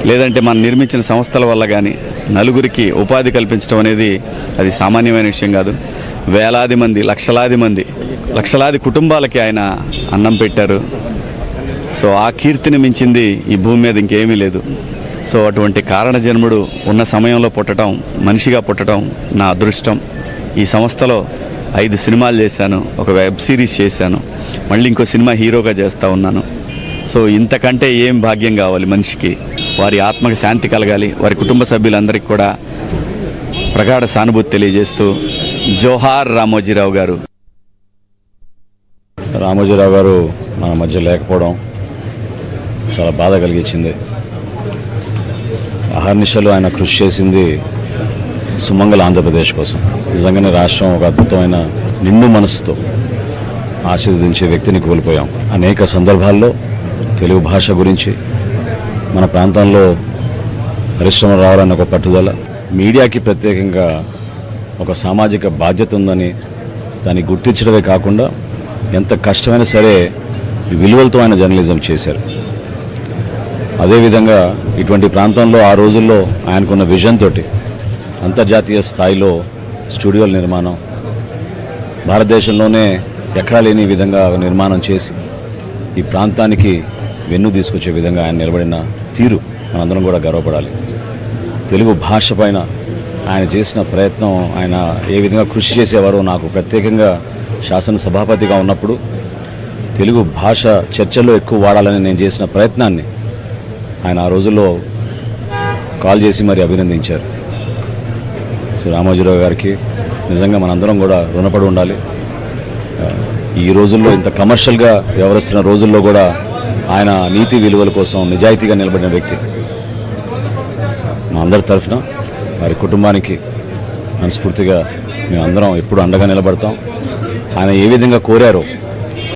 లేదంటే మనం నిర్మించిన సంస్థల వల్ల కానీ నలుగురికి ఉపాధి కల్పించడం అనేది అది సామాన్యమైన విషయం కాదు. వేలాది మంది, లక్షలాది కుటుంబాలకి ఆయన అన్నం పెట్టారు. సో ఆ కీర్తిని మించింది ఈ భూమి మీద ఇంకేమీ లేదు. సో అటువంటి కారణ జన్ముడు ఉన్న సమయంలో పుట్టడం, మనిషిగా పుట్టడం నా అదృష్టం. ఈ సంస్థలో 5 సినిమాలు చేశాను, ఒక వెబ్ సిరీస్ చేశాను, మళ్ళీ ఇంకో సినిమా హీరోగా చేస్తూ ఉన్నాను. సో ఇంతకంటే ఏం భాగ్యం కావాలి మనిషికి? వారి ఆత్మకి శాంతి కలగాలి. వారి కుటుంబ సభ్యులందరికీ కూడా ప్రగాఢ సానుభూతి తెలియజేస్తూ జోహార్ రామోజీరావు గారు. రామోజీరావు గారు మన మధ్య లేకపోవడం చాలా బాధ కలిగించింది. అహర్నిశలు ఆయన కృషి చేసింది సుమంగళ ఆంధ్రప్రదేశ్ కోసం. నిజంగానే రాష్ట్రం ఒక అద్భుతమైన నిండు మనసుతో ఆశీర్వదించే వ్యక్తిని కోల్పోయాం. అనేక సందర్భాల్లో తెలుగు భాష గురించి మన ప్రాంతంలో పరిశ్రమ రావాలన్న ఒక పట్టుదల, మీడియాకి ప్రత్యేకంగా ఒక సామాజిక బాధ్యత ఉందని దాన్ని గుర్తించడమే కాకుండా ఎంత కష్టమైనా సరే విలువలతో ఆయన జర్నలిజం చేశారు. అదేవిధంగా ఇటువంటి ప్రాంతంలో ఆ రోజుల్లో ఆయనకున్న విజన్ తోటి అంతర్జాతీయ స్థాయిలో స్టూడియోల నిర్మాణం, భారతదేశంలోనే ఎక్కడా లేని విధంగా నిర్మాణం చేసి ఈ ప్రాంతానికి వెన్ను తీసుకొచ్చే విధంగా ఆయన నిలబడిన తీరు మనందరం కూడా గర్వపడాలి. తెలుగు భాష పైన ఆయన చేసిన ప్రయత్నం, ఆయన ఏ విధంగా కృషి చేసేవారో నాకు ప్రత్యేకంగా శాసనసభాపతిగా ఉన్నప్పుడు తెలుగు భాష చర్చల్లో ఎక్కువ వాడాలని నేను చేసిన ప్రయత్నాన్ని ఆయన ఆ రోజుల్లో కాల్ చేసి మరి అభినందించారు. సో రామోజీరావు గారికి నిజంగా మనందరం కూడా రుణపడి ఉండాలి. ఈ రోజుల్లో ఇంత కమర్షియల్గా వ్యవహరిస్తున్న రోజుల్లో కూడా ఆయన నీతి విలువల కోసం నిజాయితీగా నిలబడిన వ్యక్తి. మా అందరి తరఫున వారి కుటుంబానికి మనస్ఫూర్తిగా మేమందరం ఎప్పుడు అండగా నిలబడతాం. ఆయన ఏ విధంగా కోరారో